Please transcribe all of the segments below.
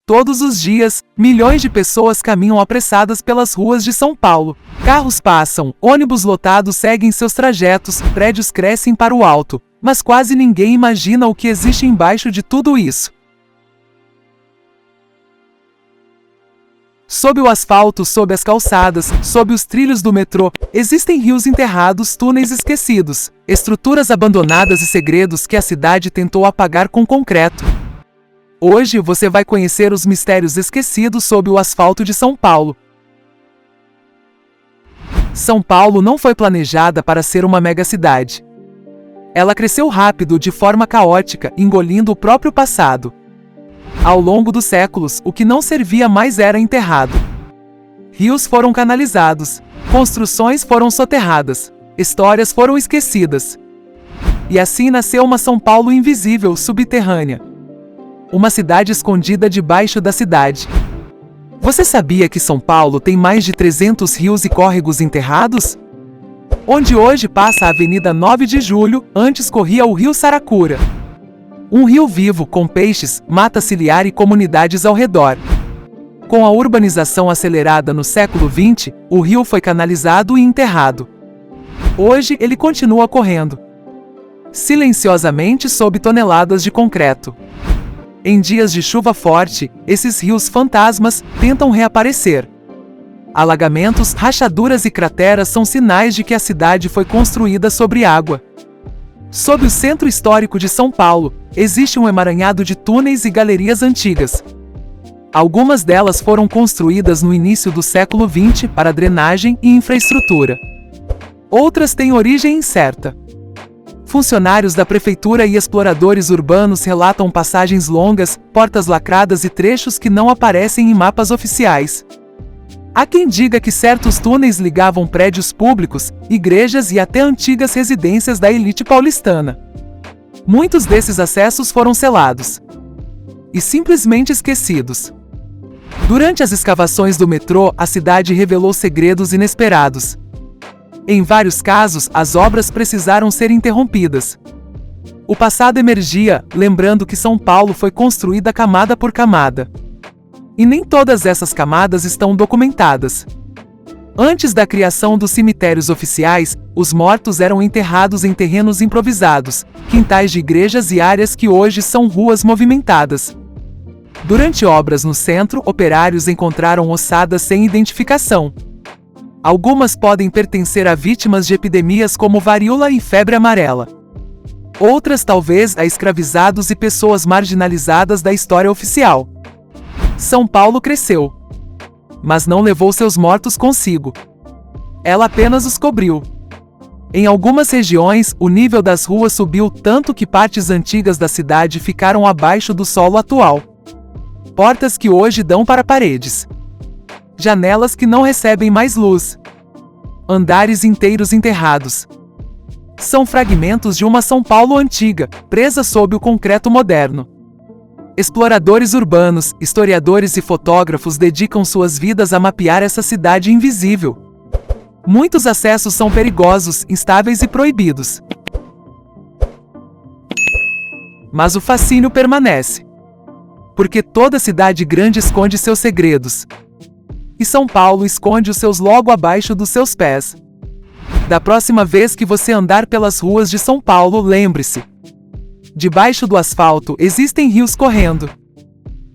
Todos os dias, milhões de pessoas caminham apressadas pelas ruas de São Paulo. Carros passam, ônibus lotados seguem seus trajetos, prédios crescem para o alto, mas quase ninguém imagina o que existe embaixo de tudo isso. Sob o asfalto, sob as calçadas, sob os trilhos do metrô, existem rios enterrados, túneis esquecidos, estruturas abandonadas e segredos que a cidade tentou apagar com concreto. Hoje você vai conhecer os mistérios esquecidos sob o asfalto de São Paulo. São Paulo não foi planejada para ser uma megacidade. Ela cresceu rápido, de forma caótica, engolindo o próprio passado. Ao longo dos séculos, o que não servia mais era enterrado. Rios foram canalizados, construções foram soterradas, histórias foram esquecidas. E assim nasceu uma São Paulo invisível, subterrânea. Uma cidade escondida debaixo da cidade. Você sabia que São Paulo tem mais de 300 rios e córregos enterrados? Onde hoje passa a Avenida 9 de Julho, antes corria o Rio Saracura. Um rio vivo com peixes, mata ciliar e comunidades ao redor. Com a urbanização acelerada no século XX, o rio foi canalizado e enterrado. Hoje ele continua correndo, silenciosamente sob toneladas de concreto. Em dias de chuva forte, esses rios fantasmas tentam reaparecer. Alagamentos, rachaduras e crateras são sinais de que a cidade foi construída sobre água. Sob o centro histórico de São Paulo, existe um emaranhado de túneis e galerias antigas. Algumas delas foram construídas no início do século XX para drenagem e infraestrutura. Outras têm origem incerta. Funcionários da prefeitura e exploradores urbanos relatam passagens longas, portas lacradas e trechos que não aparecem em mapas oficiais. Há quem diga que certos túneis ligavam prédios públicos, igrejas e até antigas residências da elite paulistana. Muitos desses acessos foram selados e simplesmente esquecidos. Durante as escavações do metrô, a cidade revelou segredos inesperados. Em vários casos, as obras precisaram ser interrompidas. O passado emergia, lembrando que São Paulo foi construída camada por camada. E nem todas essas camadas estão documentadas. Antes da criação dos cemitérios oficiais, os mortos eram enterrados em terrenos improvisados, quintais de igrejas e áreas que hoje são ruas movimentadas. Durante obras no centro, operários encontraram ossadas sem identificação. Algumas podem pertencer a vítimas de epidemias como varíola e febre amarela. Outras talvez a escravizados e pessoas marginalizadas da história oficial. São Paulo cresceu, mas não levou seus mortos consigo. Ela apenas os cobriu. Em algumas regiões, o nível das ruas subiu tanto que partes antigas da cidade ficaram abaixo do solo atual. Portas que hoje dão para paredes. Janelas que não recebem mais luz. Andares inteiros enterrados. São fragmentos de uma São Paulo antiga, presa sob o concreto moderno. Exploradores urbanos, historiadores e fotógrafos dedicam suas vidas a mapear essa cidade invisível. Muitos acessos são perigosos, instáveis e proibidos. Mas o fascínio permanece. Porque toda cidade grande esconde seus segredos. E São Paulo esconde os seus logo abaixo dos seus pés. Da próxima vez que você andar pelas ruas de São Paulo, lembre-se: debaixo do asfalto existem rios correndo,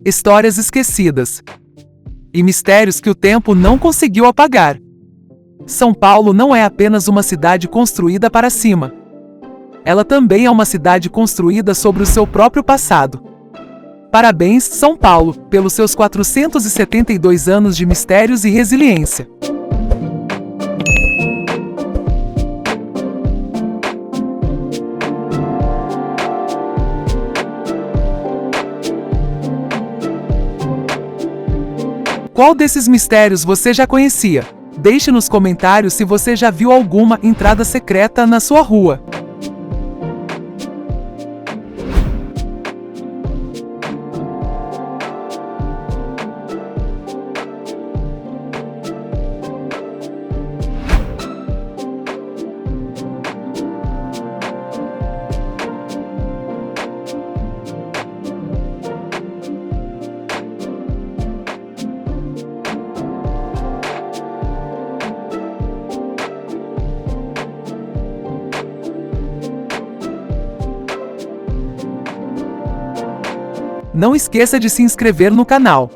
histórias esquecidas e mistérios que o tempo não conseguiu apagar. São Paulo não é apenas uma cidade construída para cima. Ela também é uma cidade construída sobre o seu próprio passado. Parabéns, São Paulo, pelos seus 472 anos de mistérios e resiliência. Qual desses mistérios você já conhecia? Deixe nos comentários se você já viu alguma entrada secreta na sua rua. Não esqueça de se inscrever no canal.